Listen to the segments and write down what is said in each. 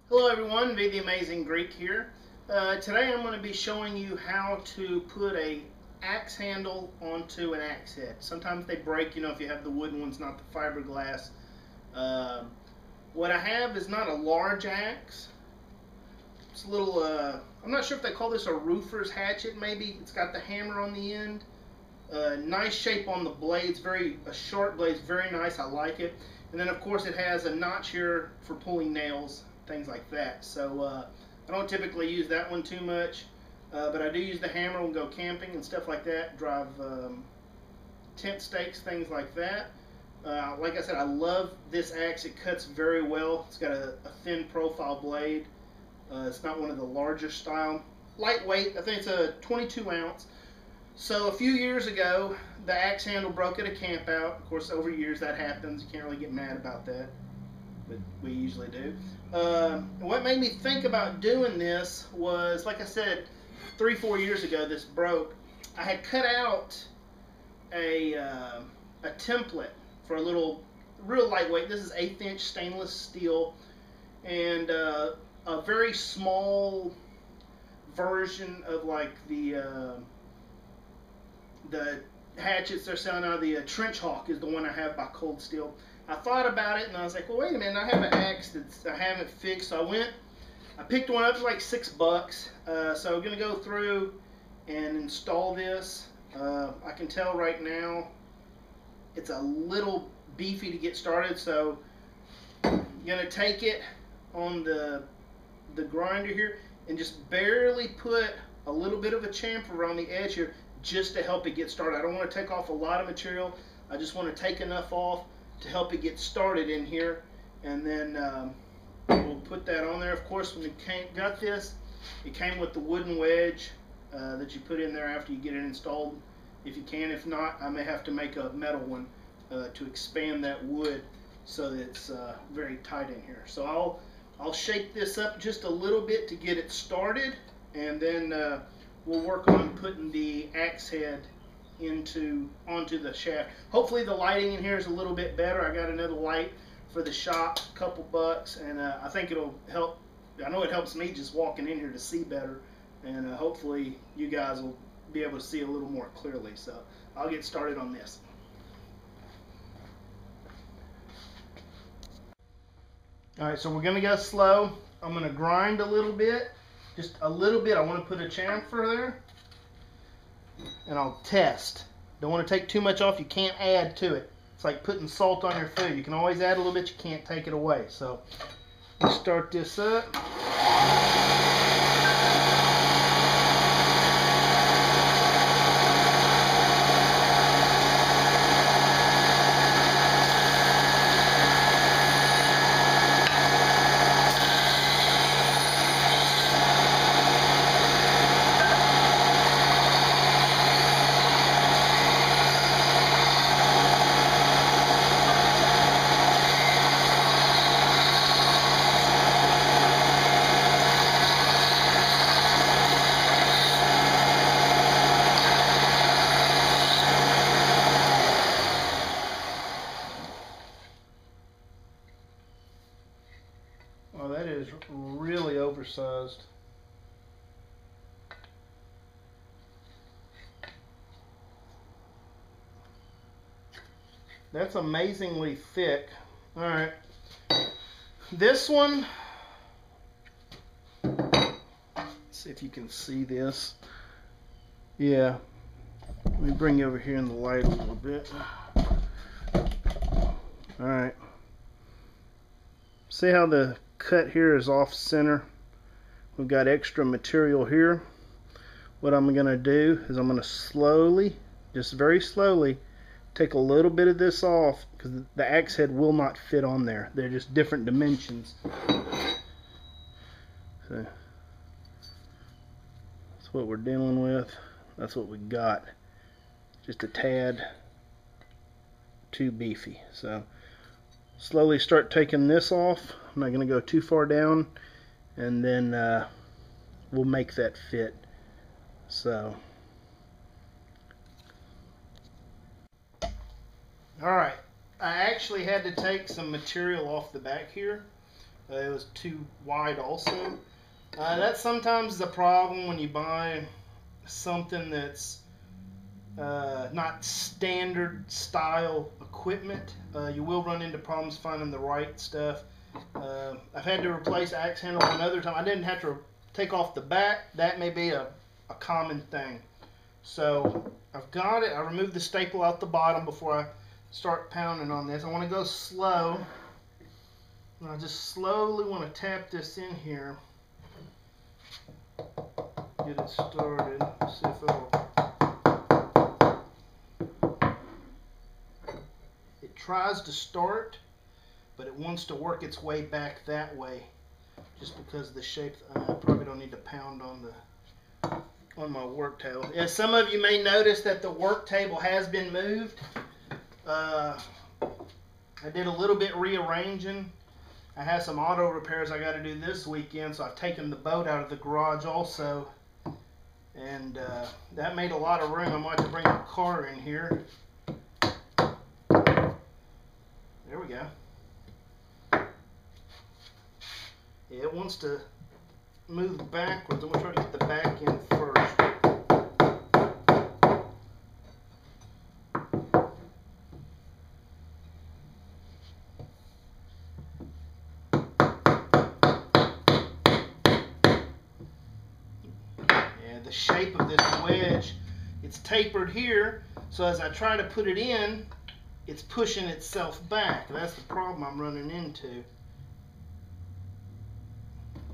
Hello everyone, Be the Amazing Greek here. Today I'm going to be showing you how to put a axe handle onto an axe head. Sometimes they break, if you have the wooden ones, not the fiberglass. What I have is not a large axe. It's a little, I'm not sure if they call this a roofer's hatchet maybe. It's got the hammer on the end. Nice shape on the blades, a sharp blades, very nice, I like it. And then of course it has a notch here for pulling nails, things like that. So I don't typically use that one too much, but I do use the hammer when we go camping and stuff like that, drive tent stakes, things like that. Like I said, I love this axe. It cuts very well. It's got a thin profile blade. It's not one of the larger style. Lightweight, I think it's a 22 ounce. So a few years ago, the axe handle broke at a camp out. Of course, over years that happens. You can't really get mad about that, but we usually do. What made me think about doing this was, like I said, 3-4 years ago this broke. I had cut out a template for a little, real lightweight. This is 1/8 inch stainless steel, and a very small version of like the hatchets they're selling out of the Trench Hawk is the one I have by Cold Steel. I thought about it and I was like, well, wait a minute, I have an axe that I haven't fixed. So I picked one up for like $6. So I'm gonna go through and install this. I can tell right now it's a little beefy to get started, so I'm gonna take it on the grinder here and just barely put a little bit of a chamfer on the edge here, just to help it get started. I don't want to take off a lot of material. I just want to take enough off to help it get started in here, and then we'll put that on there. Of course, when it got this, it came with the wooden wedge that you put in there after you get it installed, if you can. If not, I may have to make a metal one to expand that wood so that it's very tight in here. So I'll shake this up just a little bit to get it started, and then we'll work on putting the axe head onto the shaft. Hopefully the lighting in here is a little bit better. I got another light for the shop, a couple bucks, and I think it'll help. I know it helps me just walking in here to see better, and hopefully you guys will be able to see a little more clearly. So I'll get started on this. Alright, so we're going to go slow. I'm going to grind a little bit. Just a little bit. I want to put a chamfer there, and I'll test. Don't want to take too much off. You can't add to it. It's like putting salt on your food. You can always add a little bit. You can't take it away. So let's start this up. Oh, that is really oversized. That's amazingly thick. All right. This one, let's see if you can see this. Yeah. Let me bring you over here in the light a little bit. All right. See how the cut here is off center? We've got extra material here. What I'm going to do is I'm going to slowly, just very slowly, take a little bit of this off, because the axe head will not fit on there. They're just different dimensions. So that's what we're dealing with. That's what we got. Just a tad too beefy. So slowly start taking this off. I'm not going to go too far down, and then we'll make that fit. So alright, I actually had to take some material off the back here It was too wide also. That's sometimes the problem when you buy something that's not standard style equipment. You will run into problems finding the right stuff. I've had to replace axe handle another time. I didn't have to take off the back. That may be a common thing. So I've got it. I removed the staple out the bottom before I start pounding on this. I want to go slow. And I just slowly want to tap this in here. Get it started. See if it'll... It tries to start, but it wants to work its way back that way, just because of the shape. I probably don't need to pound on my work table. Yeah, some of you may notice that the work table has been moved. I did a little bit rearranging. I have some auto repairs I got to do this weekend, so I've taken the boat out of the garage also, and that made a lot of room. I might have to bring the car in here. There we go. Yeah, it wants to move backwards. I'm going to try to get the back in first. Yeah, the shape of this wedge, it's tapered here, so as I try to put it in, it's pushing itself back. That's the problem I'm running into.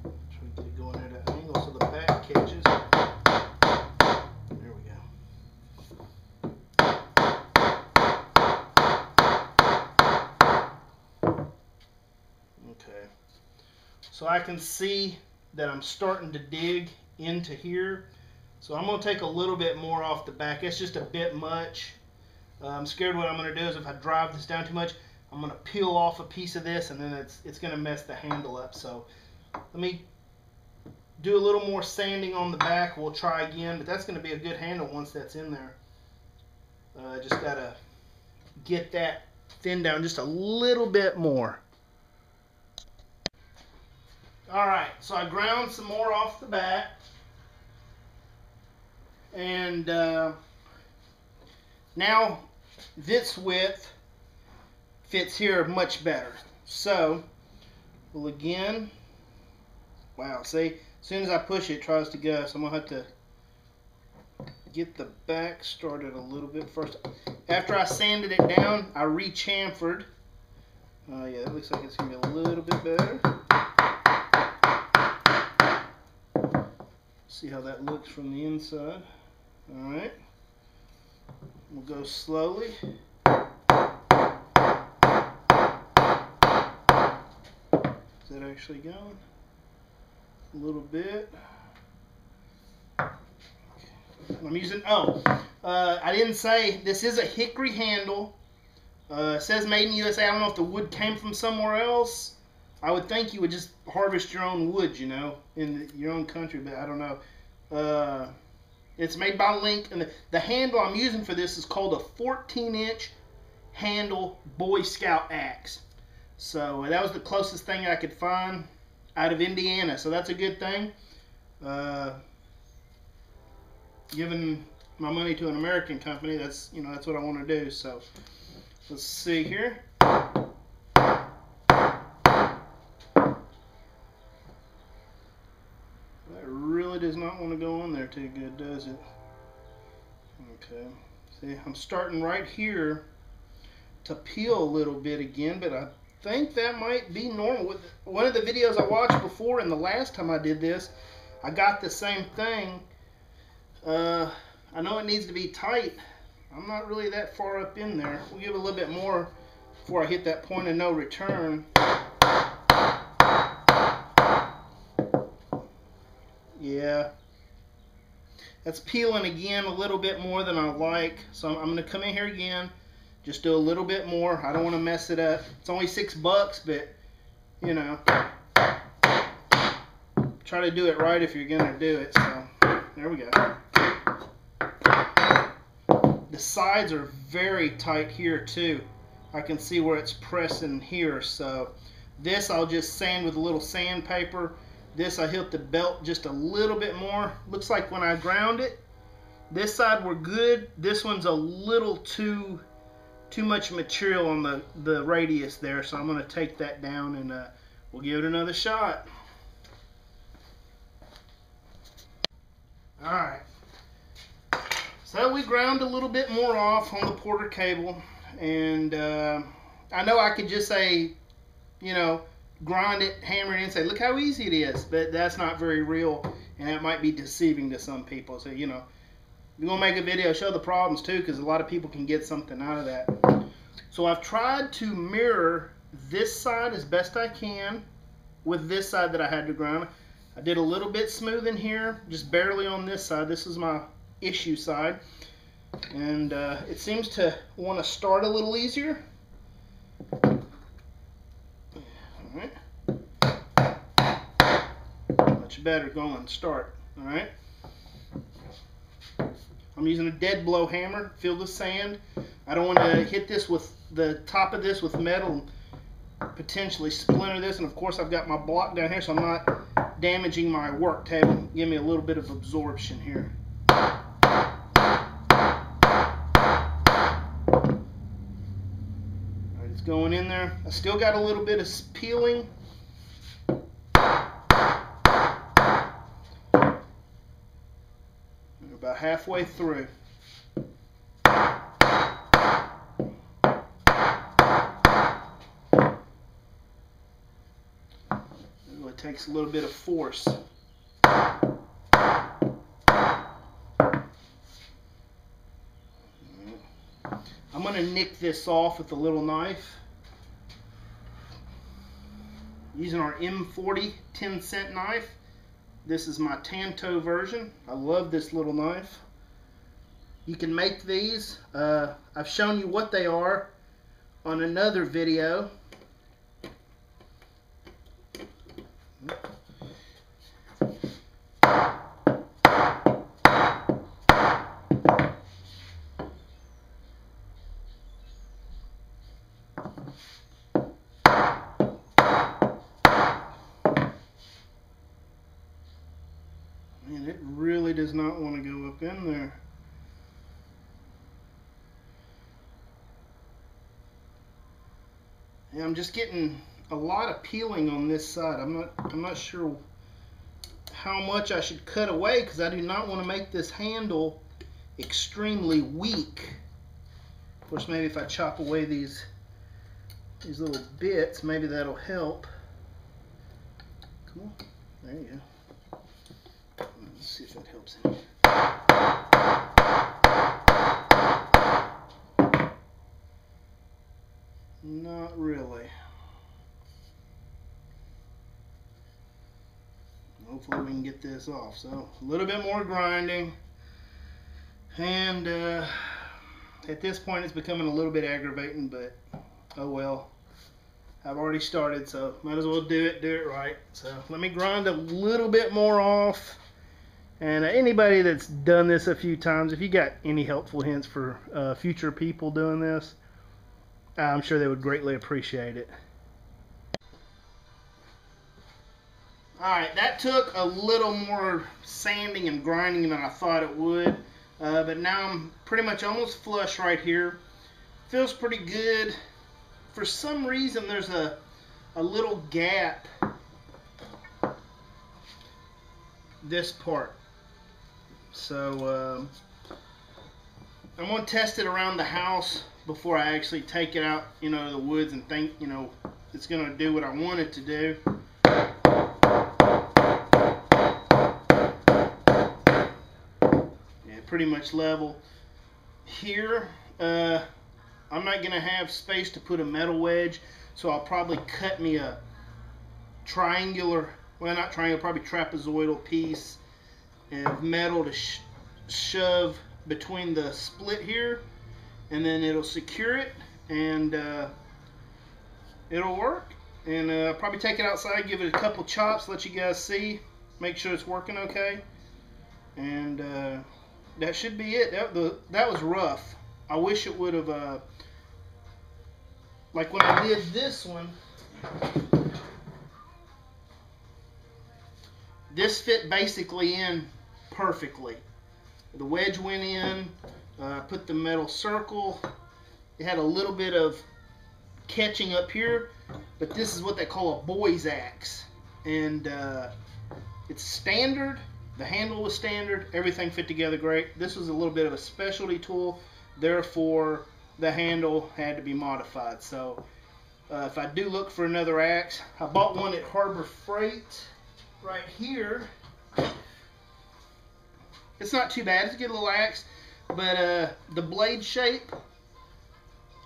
Try to get it going at an angle so the back catches. There we go. Okay. So I can see that I'm starting to dig into here. So I'm going to take a little bit more off the back. It's just a bit much. I'm scared what I'm going to do is if I drive this down too much, I'm going to peel off a piece of this and then it's going to mess the handle up. So let me do a little more sanding on the back. We'll try again, but that's going to be a good handle once that's in there. Just got to get that thin down just a little bit more. Alright, so I ground some more off the back. And now this width fits here much better. So, well again, wow, see, as soon as I push it, it tries to go. So I'm going to have to get the back started a little bit first. After I sanded it down, I re-chamfered. Yeah, it looks like it's going to be a little bit better. See how that looks from the inside. Alright. We'll go slowly. Is that actually going? A little bit. I'm using, I didn't say, this is a hickory handle. It says made in USA. I don't know if the wood came from somewhere else. I would think you would just harvest your own wood, you know, in your own country, but I don't know. It's made by Link, and the handle I'm using for this is called a 14-inch handle Boy Scout axe. So that was the closest thing I could find out of Indiana, so that's a good thing. Giving my money to an American company, that's, you know, that's what I want to do. So let's see here. Really does not want to go on there too good, does it? Okay. See, I'm starting right here to peel a little bit again, but I think that might be normal. With one of the videos I watched before, and the last time I did this, I got the same thing. I know it needs to be tight. I'm not really that far up in there. We'll give it a little bit more before I hit that point of no return. Yeah, that's peeling again a little bit more than I like. So I'm going to come in here again, just do a little bit more. I don't want to mess it up. It's only $6, but you know, try to do it right if you're going to do it. So there we go. The sides are very tight here too. I can see where it's pressing here. So This I'll just sand with a little sandpaper. This I hit the belt just a little bit more. Looks like when I ground it, this side we're good. This one's a little too much material on the radius there, so I'm going to take that down and we'll give it another shot. Alright, so we ground a little bit more off on the Porter cable, and I know I could just say, you know, grind it, hammer it in, and say, look how easy it is, but that's not very real, and it might be deceiving to some people. So, you know, we're going to make a video, show the problems too, because a lot of people can get something out of that. So I've tried to mirror this side as best I can with this side that I had to ground. I did a little bit smoothing here, just barely on this side. This is my issue side, and it seems to want to start a little easier. Alright, much better going start. Alright, I'm using a dead blow hammer filled with sand. I don't want to hit this with the top of this with metal, potentially splinter this, and of course I've got my block down here so I'm not damaging my work table. Give me a little bit of absorption here. Going in there. I still got a little bit of peeling. We're about halfway through. It really takes a little bit of force. I'm going to nick this off with a little knife using our M40 10-cent knife. This is my Tanto version. I love this little knife. You can make these. I've shown you what they are on another video. Man, it really does not want to go up in there. And I'm just getting a lot of peeling on this side. I'm not sure how much I should cut away, because I do not want to make this handle extremely weak. Of course, maybe if I chop away these little bits, maybe that'll help. Come on, there you go. Let's see if that helps any. Not really. Hopefully we can get this off. So a little bit more grinding, and at this point it's becoming a little bit aggravating, but oh well. I've already started, so might as well do it right. So let me grind a little bit more off. And anybody that's done this a few times, if you got any helpful hints for future people doing this, I'm sure they would greatly appreciate it. Alright, that took a little more sanding and grinding than I thought it would. But now I'm pretty much almost flush right here. Feels pretty good. For some reason there's a little gap this part. So I'm going to test it around the house before I actually take it out, you know, to the woods and think, you know, it's going to do what I want it to do. Yeah, pretty much level. Here, I'm not going to have space to put a metal wedge, so I'll probably cut me a triangular, well, not triangular, probably trapezoidal piece of metal to shove between the split here, and then it'll secure it, and it'll work. And I'll probably take it outside, give it a couple chops, let you guys see, make sure it's working okay, and that should be it. That was rough. I wish it would have, like when I did this one, This fit basically in perfectly. The wedge went in, put the metal circle. It had a little bit of catching up here, but this is what they call a boy's axe. And it's standard. The handle was standard. Everything fit together great. This was a little bit of a specialty tool, therefore the handle had to be modified. So if I do look for another axe, I bought one at Harbor Freight right here. It's not too bad. It's a good little axe, but the blade shape,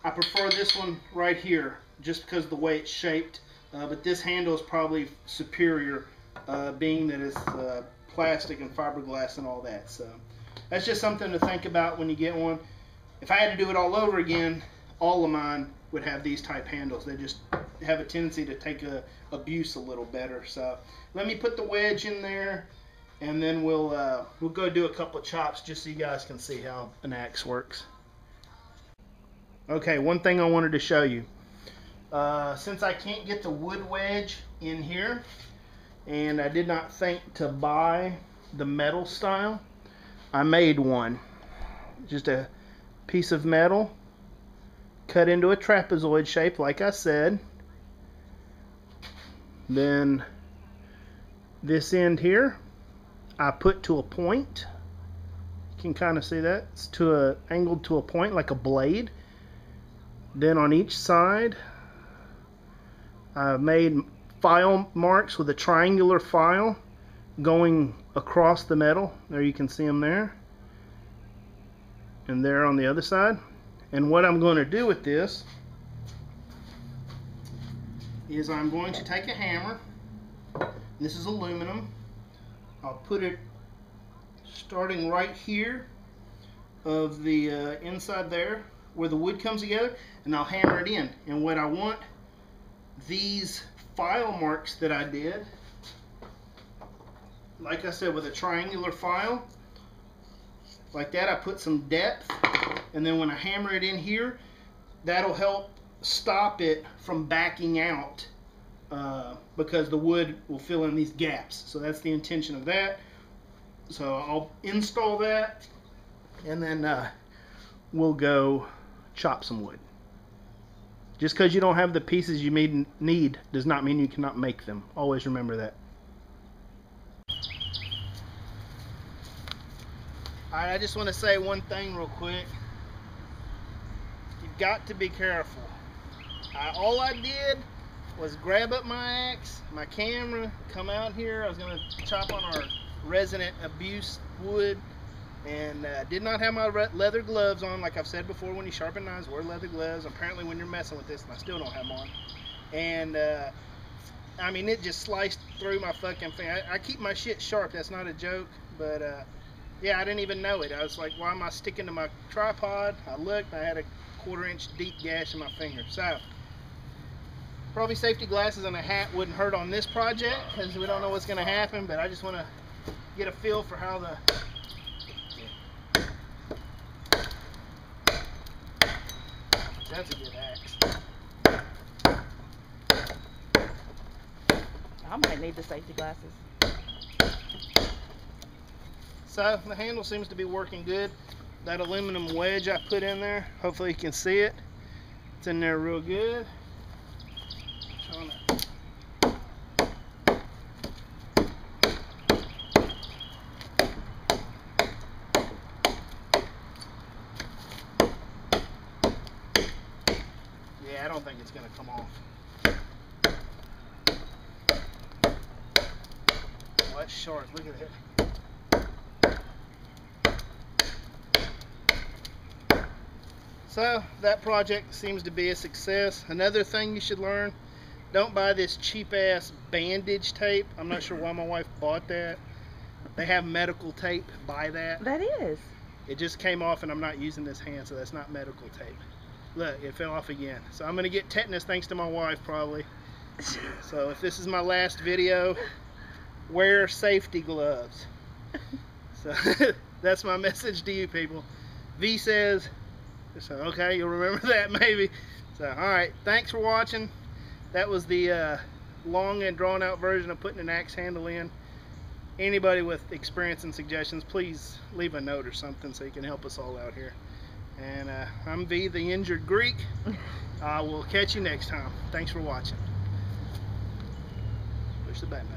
I prefer this one right here just because of the way it's shaped. But this handle is probably superior, being that it's plastic and fiberglass and all that. So that's just something to think about when you get one. If I had to do it all over again, all of mine would have these type handles. They just have a tendency to take abuse a little better. So let me put the wedge in there, and then we'll go do a couple of chops just so you guys can see how an axe works. Okay, one thing I wanted to show you. Since I can't get the wood wedge in here, and I did not think to buy the metal style, I made one. Just a piece of metal cut into a trapezoid shape, like I said. Then this end here I put to a point. You can kind of see that. It's angled to a point like a blade. Then on each side I made file marks with a triangular file going across the metal. There you can see them there. And there on the other side. And what I'm going to do with this is I'm going to take a hammer. This is aluminum. I'll put it starting right here of the inside there where the wood comes together, and I'll hammer it in. And what I want, these file marks that I did, like I said, with a triangular file like that, I put some depth, and then when I hammer it in here, that'll help stop it from backing out, because the wood will fill in these gaps. So that's the intention of that. So I'll install that, and then we'll go chop some wood. Just because you don't have the pieces you need does not mean you cannot make them. Always remember that. Alright, I just want to say one thing real quick. You've got to be careful. All I did was grab up my axe, my camera, come out here. I was going to chop on our resident abuse wood, and did not have my leather gloves on. Like I've said before, when you sharpen knives, wear leather gloves. Apparently when you're messing with this, and I still don't have them on. And I mean, it just sliced through my fucking finger. I keep my shit sharp, that's not a joke. But yeah, I didn't even know it. I was like, why am I sticking to my tripod? I looked, I had a 1/4 inch deep gash in my finger. So probably safety glasses and a hat wouldn't hurt on this project, because we don't know what's going to happen. But I just want to get a feel for how the that's a good axe. I might need the safety glasses. So the handle seems to be working good. That aluminum wedge I put in there, hopefully you can see it. It's in there real good. Yeah, I don't think it's going to come off. Oh, that's sharp. Look at that. So that project seems to be a success. Another thing you should learn, don't buy this cheap ass bandage tape. I'm not sure why my wife bought that. They have medical tape, buy that. That is. It just came off and I'm not using this hand, so that's not medical tape. Look, it fell off again. So I'm gonna get tetanus thanks to my wife probably. So if this is my last video, wear safety gloves. So that's my message to you people. V says, so okay, you'll remember that maybe. So alright, thanks for watching. that was the long and drawn out version of putting an axe handle in. Anybody with experience and suggestions, please leave a note or something so you can help us all out here. And I'm V, the Injured Greek. We'll catch you next time. Thanks for watching. Push the button.